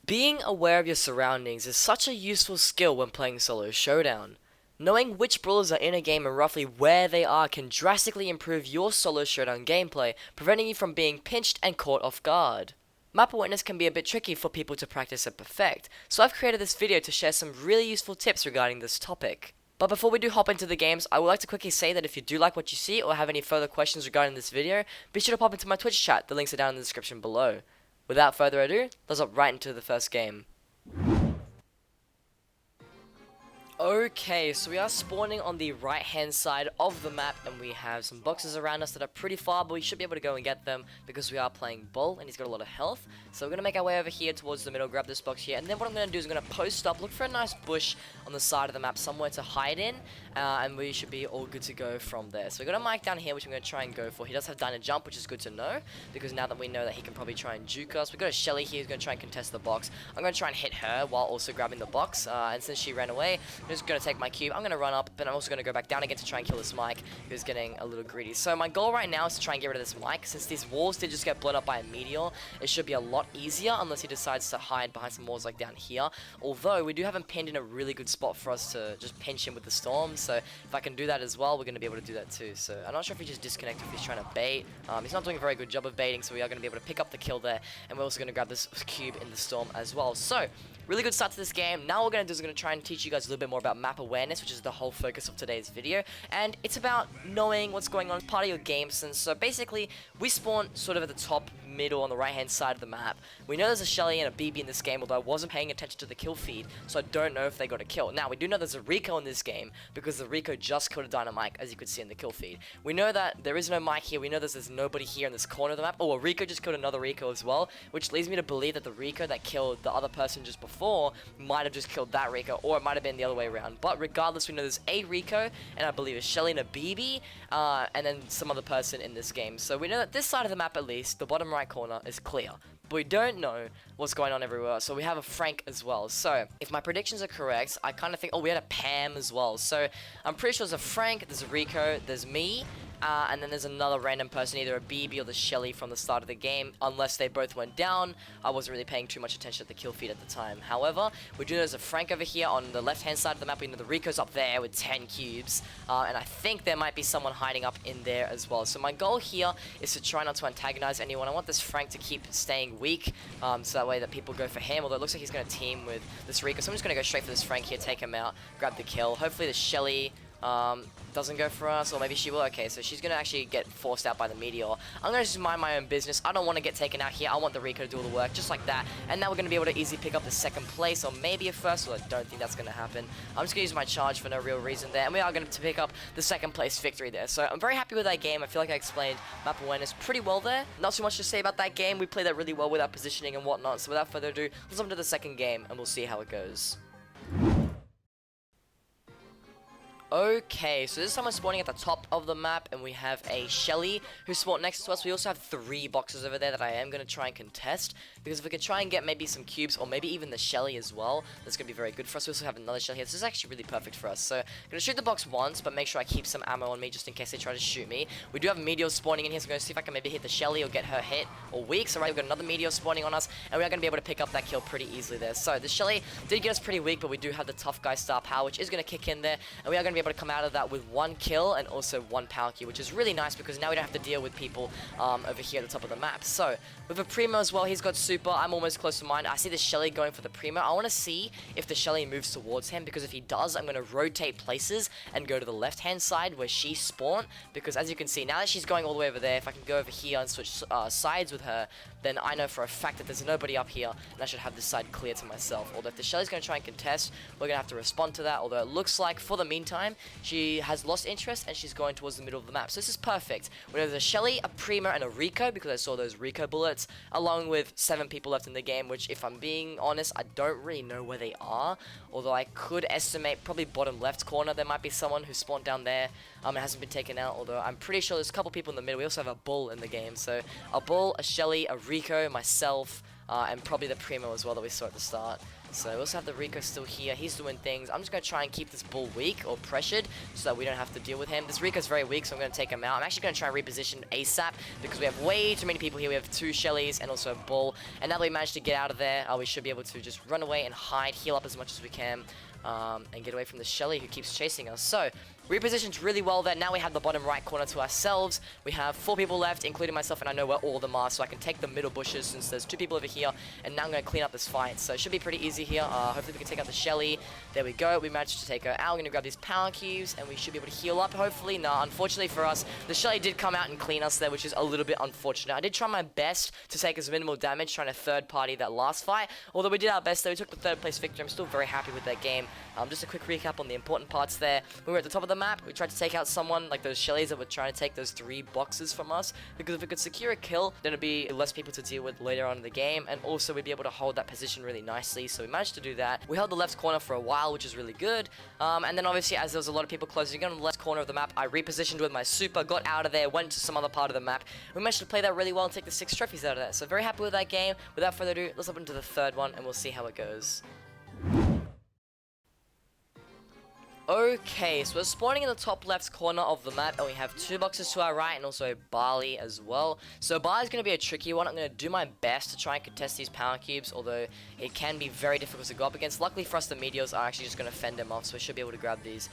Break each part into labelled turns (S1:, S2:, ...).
S1: Being aware of your surroundings is such a useful skill when playing Solo Showdown. Knowing which brawlers are in a game and roughly where they are can drastically improve your Solo Showdown gameplay, preventing you from being pinched and caught off guard. Map awareness can be a bit tricky for people to practice and perfect, so I've created this video to share some really useful tips regarding this topic. But before we do hop into the games, I would like to quickly say that if you do like what you see or have any further questions regarding this video, be sure to pop into my Twitch chat, the links are down in the description below. Without further ado, let's hop right into the first game. Okay, so we are spawning on the right hand side of the map and we have some boxes around us that are pretty far, but we should be able to go and get them because we are playing Bull and he's got a lot of health. So we're going to make our way over here towards the middle, grab this box here, and then what I'm going to do is I'm going to post up, look for a nice bush on the side of the map somewhere to hide in, and we should be all good to go from there. So we've got a mic down here which I'm going to try and go for. He does have Dino Jump, which is good to know because now that we know that he can probably try and juke us. We've got a Shelly here who's going to try and contest the box. I'm going to try and hit her while also grabbing the box, and since she ran away, I'm just going to take my cube. I'm going to run up, but I'm also going to go back down again to try and kill this Mike, who's getting a little greedy. So my goal right now is to try and get rid of this Mike. Since these walls did just get blown up by a meteor, it should be a lot easier unless he decides to hide behind some walls like down here. Although, we do have him pinned in a really good spot for us to just pinch him with the storm. So if I can do that as well, we're going to be able to do that too. So I'm not sure if he just disconnected, if he's trying to bait. He's not doing a very good job of baiting, so we are going to be able to pick up the kill there. And we're also going to grab this cube in the storm as well. So really good start to this game. Now what we're going to do is we're going to try and teach you guys a little bit more about map awareness, which is the whole focus of today's video. And it's about knowing what's going on as part of your game sense. So basically, we spawn sort of at the top, middle, on the right hand side of the map. We know there's a Shelly and a BB in this game, although I wasn't paying attention to the kill feed, so I don't know if they got a kill. Now, we do know there's a Rico in this game, because the Rico just killed a Dynamite, as you could see in the kill feed. We know that there is no Mike here. We know there's nobody here in this corner of the map. Oh, a Rico just killed another Rico as well, which leads me to believe that the Rico that killed the other person just before might have just killed that Rico, or it might have been the other way around. But regardless, we know there's a Rico, and I believe a Shelly and a BB, and then some other person in this game. So we know that this side of the map, at least, the bottom right corner, is clear. But we don't know what's going on everywhere. So we have a Frank as well. So if my predictions are correct, I kind of think, oh, we had a Pam as well. So I'm pretty sure there's a Frank, there's a Rico, there's me, and then there's another random person, either a BB or the Shelly from the start of the game, unless they both went down. I wasn't really paying too much attention to the kill feed at the time. However, we do know there's a Frank over here on the left-hand side of the map. We know the Rico's up there with 10 cubes, and I think there might be someone hiding up in there as well. So my goal here is to try not to antagonize anyone. I want this Frank to keep staying weak, so that way that people go for him, although it looks like he's going to team with this Rico. So I'm just going to go straight for this Frank here, take him out, grab the kill. Hopefully the Shelly doesn't go for us, or maybe she will. Okay, so she's gonna actually get forced out by the meteor. I'm gonna just mind my own business. I don't want to get taken out here. I want the Rico to do all the work, just like that. And now we're gonna be able to easily pick up the second place, or maybe a first. Well, I don't think that's gonna happen. I'm just gonna use my charge for no real reason there, and we are gonna pick up the second place victory there. So I'm very happy with that game. I feel like I explained map awareness pretty well there. Not too much to say about that game. We played that really well with our positioning and whatnot. So without further ado, let's jump into the second game, and we'll see how it goes. Okay, so this is someone spawning at the top of the map, and we have a Shelly who spawned next to us. We also have 3 boxes over there that I am going to try and contest, because if we could try and get maybe some cubes, or maybe even the Shelly as well, that's going to be very good for us. We also have another Shelly here. This is actually really perfect for us. So I'm going to shoot the box once, but make sure I keep some ammo on me just in case they try to shoot me. We do have meteors spawning in here, so I'm going to see if I can maybe hit the Shelly or get her hit or weak. So right, we've got another meteor spawning on us, and we are going to be able to pick up that kill pretty easily there. So the Shelly did get us pretty weak, but we do have the tough guy star power, which is going to kick in there, and we are going to be able to come out of that with 1 kill and also 1 power cube, which is really nice because now we don't have to deal with people over here at the top of the map. So with a Primo as well, he's got super. I'm almost close to mine. I see the Shelly going for the Primo. I want to see if the Shelly moves towards him, because if he does, I'm going to rotate places and go to the left-hand side where she spawned, because as you can see, now that she's going all the way over there, if I can go over here and switch sides with her, then I know for a fact that there's nobody up here, and I should have this side clear to myself. Although if the Shelly's going to try and contest, we're going to have to respond to that, although it looks like, for the meantime, she has lost interest, and she's going towards the middle of the map. So this is perfect. We know there's a Shelly, a Primo, and a Rico, because I saw those Rico bullets, along with 7 people left in the game, which, if I'm being honest, I don't really know where they are, although I could estimate probably bottom left corner. There might be someone who spawned down there. It hasn't been taken out, although I'm pretty sure there's a couple people in the middle. We also have a Bull in the game, so a Bull, a Shelly, a Rico, myself, and probably the Primo as well that we saw at the start. So we also have the Rico still here. He's doing things. I'm just going to try and keep this bull weak or pressured so that we don't have to deal with him. This Rico's very weak, so I'm going to take him out. I'm actually going to try and reposition ASAP because we have way too many people here. We have 2 Shellys and also a bull. And now that we managed to get out of there, we should be able to just run away and hide, heal up as much as we can, and get away from the Shelly who keeps chasing us. So repositioned really well there. Now we have the bottom right corner to ourselves. We have 4 people left, including myself, and I know where all of them are, so I can take the middle bushes since there's 2 people over here, and now I'm going to clean up this fight. So it should be pretty easy here. Hopefully we can take out the Shelly. There we go. We managed to take her out. We're going to grab these power cubes, and we should be able to heal up, hopefully. Nah, unfortunately for us, the Shelly did come out and clean us there, which is a little bit unfortunate. I did try my best to take as minimal damage, trying to third party that last fight. Although we did our best, though. We took the 3rd place victory. I'm still very happy with that game. Just a quick recap on the important parts there. We were at the top of the map. We tried to take out someone like those Shellys that were trying to take those 3 boxes from us, because if we could secure a kill, then it'd be less people to deal with later on in the game, and also we'd be able to hold that position really nicely. So we managed to do that. We held the left corner for a while, which is really good. And then obviously, as there was a lot of people closing in on the left corner of the map, I repositioned with my super, got out of there, went to some other part of the map. We managed to play that really well and take the 6 trophies out of that. So very happy with that game. Without further ado, let's hop into the 3rd one and we'll see how it goes. Okay, so we're spawning in the top left corner of the map, and we have 2 boxes to our right and also a Barley as well. So Barley's going to be a tricky one. I'm going to do my best to try and contest these power cubes, although it can be very difficult to go up against. Luckily for us, the meteors are actually just going to fend him off, so we should be able to grab these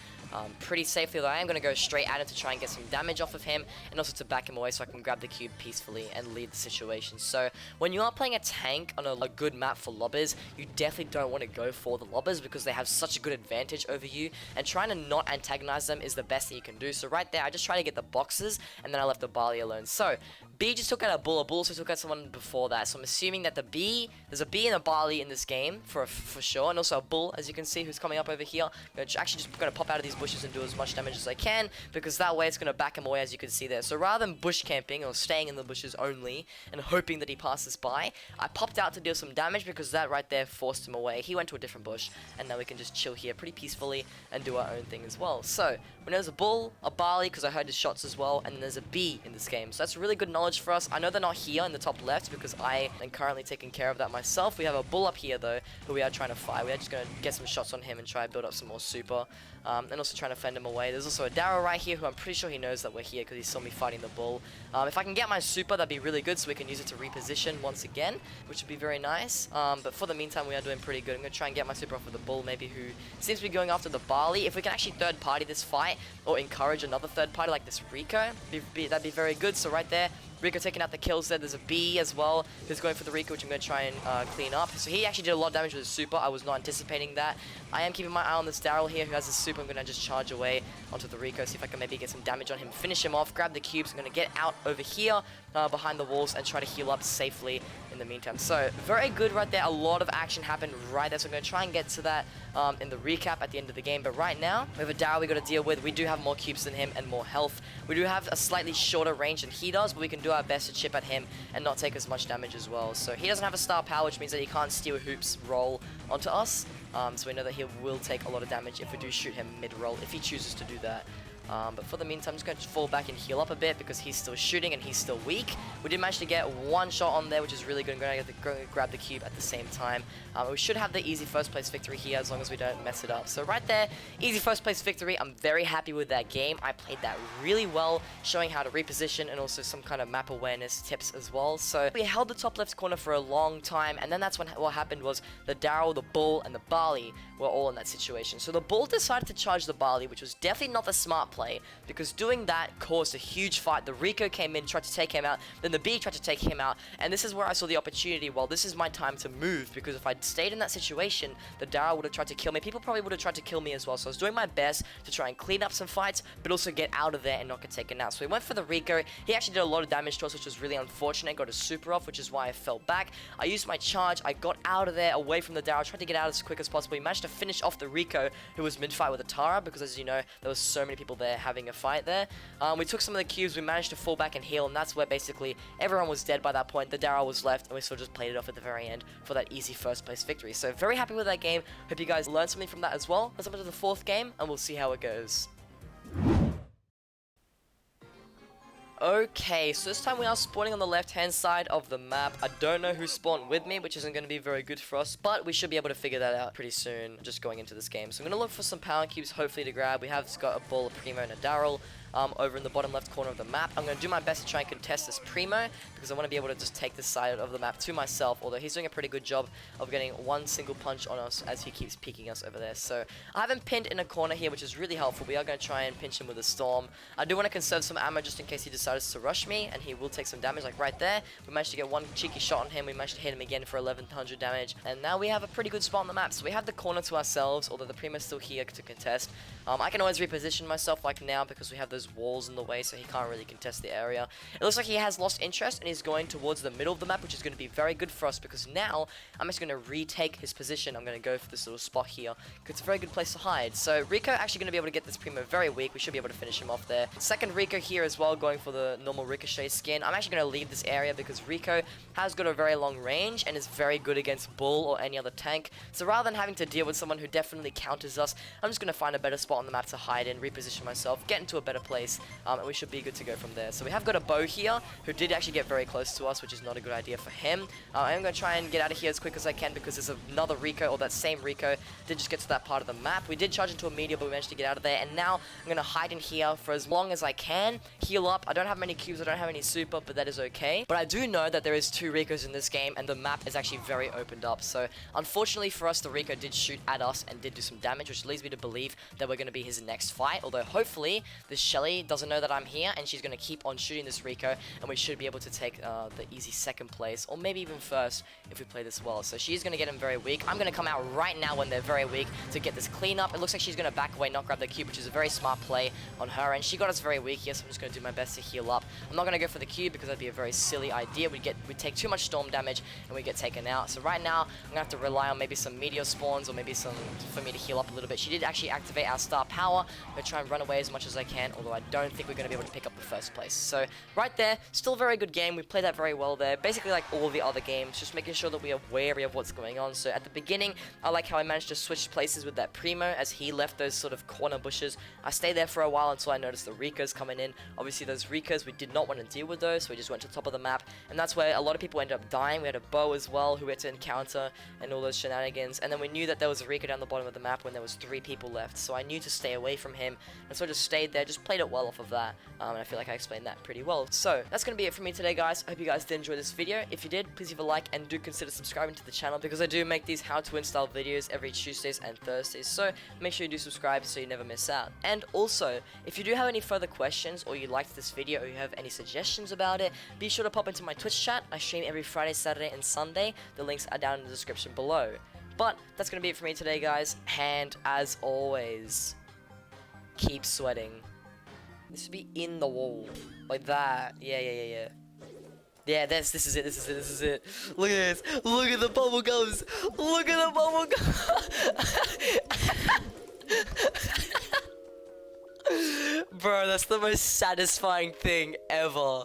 S1: pretty safely. Though I am going to go straight at him to try and get some damage off of him, and also to back him away so I can grab the cube peacefully and leave the situation. So when you are playing a tank on a good map for lobbers, you definitely don't want to go for the lobbers because they have such a good advantage over you, and trying to not antagonize them is the best that you can do. So right there, I just try to get the boxes, and then I left the Barley alone. So B just took out a bull. A bull also took out someone before that. So I'm assuming that there's a B and a Barley in this game for sure, and also a bull, as you can see, who's coming up over here. I'm actually just going to pop out of these bushes and do as much damage as I can, because that way it's going to back him away, as you can see there. So rather than bush camping or staying in the bushes only and hoping that he passes by, I popped out to deal some damage, because that right there forced him away. He went to a different bush, and now we can just chill here pretty peacefully and do our own thing as well. So when there's a bull, a Barley, because I heard his shots as well, and then there's a B in this game. So that's really good knowledge for us. I know they're not here in the top left because I am currently taking care of that myself. We have a bull up here though, who we are trying to fight. We are just going to get some shots on him and try to build up some more super, and also trying to fend him away. There's also a Darrow right here who I'm pretty sure he knows that we're here because he saw me fighting the bull. If I can get my super, that'd be really good, so we can use it to reposition once again, which would be very nice. But for the meantime, we are doing pretty good. I'm going to try and get my super off of the bull, maybe, who seems to be going after the Barley. If we can actually third party this fight or encourage another third party like this Rico, that'd be very good. So right there, Rico taking out the kills there. There's a B as well who's going for the Rico, which I'm going to try and clean up. So he actually did a lot of damage with his super. I was not anticipating that. I am keeping my eye on this Darryl here who has his super. I'm going to just charge away onto the Rico, see if I can maybe get some damage on him, finish him off, grab the cubes. I'm going to get out over here behind the walls and try to heal up safely in the meantime. So very good right there. A lot of action happened right there, so I'm going to try and get to that in the recap at the end of the game. But right now, we have a Darryl we got to deal with. We do have more cubes than him and more health. We do have a slightly shorter range than he does, but we can do our best to chip at him and not take as much damage as well. So he doesn't have a star power, which means that he can't steal Hoop's roll onto us. So we know that he will take a lot of damage if we do shoot him mid-roll, if he chooses to do that. But for the meantime, I'm just going to fall back and heal up a bit because he's still shooting and he's still weak. We did manage to get one shot on there, which is really good. I'm going to go grab the cube at the same time. We should have the easy first place victory here as long as we don't mess it up. So right there, easy first place victory. I'm very happy with that game. I played that really well, showing how to reposition and also some kind of map awareness tips as well. So we held the top left corner for a long time, and then that's when what happened was the Darryl, the Bull, and the Barley were all in that situation. So the Bull decided to charge the Barley, which was definitely not the smart play, because doing that caused a huge fight. The Rico came in, tried to take him out, then the B tried to take him out, and this is where I saw the opportunity. Well, this is my time to move, because if I'd stayed in that situation, the Darryl would have tried to kill me. People probably would have tried to kill me as well, so I was doing my best to try and clean up some fights, but also get out of there and not get taken out. So we went for the Rico. He actually did a lot of damage to us, which was really unfortunate. Got a super off, which is why I fell back. I used my charge. I got out of there, away from the Darryl, tried to get out as quick as possible. We managed to finish off the Rico, who was mid-fight with a Tara, because as you know, there was so many people there having a fight there. We took some of the cubes, we managed to fall back and heal, and that's where basically everyone was dead by that point. The Darryl was left, and we sort of just played it off at the very end for that easy first place victory. So very happy with that game. Hope you guys learned something from that as well. Let's move to the fourth game, and we'll see how it goes. Okay, so this time we are spawning on the left-hand side of the map. I don't know who spawned with me, which isn't going to be very good for us, but we should be able to figure that out pretty soon, just going into this game. So I'm going to look for some power cubes, hopefully to grab. We have got a ball, a Primo, and a Daryl. Over in the bottom left corner of the map. I'm going to do my best to try and contest this Primo, because I want to be able to just take this side of the map to myself, although he's doing a pretty good job of getting one single punch on us as he keeps peeking us over there. So I have him pinned in a corner here, which is really helpful. We are going to try and pinch him with a Storm. I do want to conserve some ammo just in case he decides to rush me, and he will take some damage, like right there. We managed to get one cheeky shot on him. We managed to hit him again for 1100 damage, and now we have a pretty good spot on the map. So we have the corner to ourselves, although the Primo's still here to contest. I can always reposition myself like now because we have those walls in the way, so he can't really contest the area. It looks like he has lost interest and he's going towards the middle of the map, which is going to be very good for us because now I'm just going to retake his position. I'm going to go for this little spot here because it's a very good place to hide. So Rico actually going to be able to get this Primo very weak. We should be able to finish him off there. Second Rico here as well, going for the normal Ricochet skin. I'm actually going to leave this area because Rico has got a very long range and is very good against Bull or any other tank. So rather than having to deal with someone who definitely counters us, I'm just going to find a better spot on the map to hide in, reposition myself, get into a better place, and we should be good to go from there. So we have got a Bow here, who did actually get very close to us, which is not a good idea for him. I'm going to try and get out of here as quick as I can because there's another Rico, or that same Rico, did just get to that part of the map. We did charge into a meteor, but we managed to get out of there, and now I'm going to hide in here for as long as I can, heal up. I don't have many cubes, I don't have any super, but that is okay. But I do know that there is 2 Ricos in this game, and the map is actually very opened up. So unfortunately for us, the Rico did shoot at us and did do some damage, which leads me to believe that we're going to be his next fight, although hopefully this Shelly doesn't know that I'm here and she's going to keep on shooting this Rico, and we should be able to take the easy second place, or maybe even first if we play this well. So she's going to get him very weak. I'm going to come out right now when they're very weak to get this clean up. It looks like she's going to back away, not grab the cube, which is a very smart play on her, and she got us very weak here, so I'm just going to do my best to heal up. I'm not going to go for the cube because that'd be a very silly idea. We'd take too much storm damage and we get taken out. So right now I'm going to have to rely on maybe some meteor spawns or maybe some for me to heal up a little bit. She did actually activate our star power. I'm going to try and run away as much as I can, although I don't think we're going to be able to pick up the first place. So right there, still a very good game. We played that very well there. Basically like all the other games, just making sure that we are wary of what's going on. So at the beginning, I like how I managed to switch places with that Primo as he left those sort of corner bushes. I stayed there for a while until I noticed the Ricos coming in. Obviously those Ricos, we did not want to deal with those, so we just went to the top of the map, and that's where a lot of people ended up dying. We had a Bow as well who we had to encounter and all those shenanigans, and then we knew that there was a Rico down the bottom of the map when there was 3 people left, so I knew to stay away from him, and so I just stayed there, just played it well off of that, and I feel like I explained that pretty well. So that's going to be it for me today, guys. I hope you guys did enjoy this video. If you did, please leave a like and do consider subscribing to the channel because I do make these how to win style videos every Tuesdays and Thursdays, so make sure you do subscribe so you never miss out. And also, if you do have any further questions or you liked this video or you have any suggestions about it, be sure to pop into my Twitch chat. I stream every Friday, Saturday, and Sunday. The links are down in the description below. But that's going to be it for me today, guys, and as always, keep sweating. This should be in the wall, like that. Yeah. Yeah, this is it. Look at this. Look at the bubble gums. Look at the bubble gums. Bro, that's the most satisfying thing ever.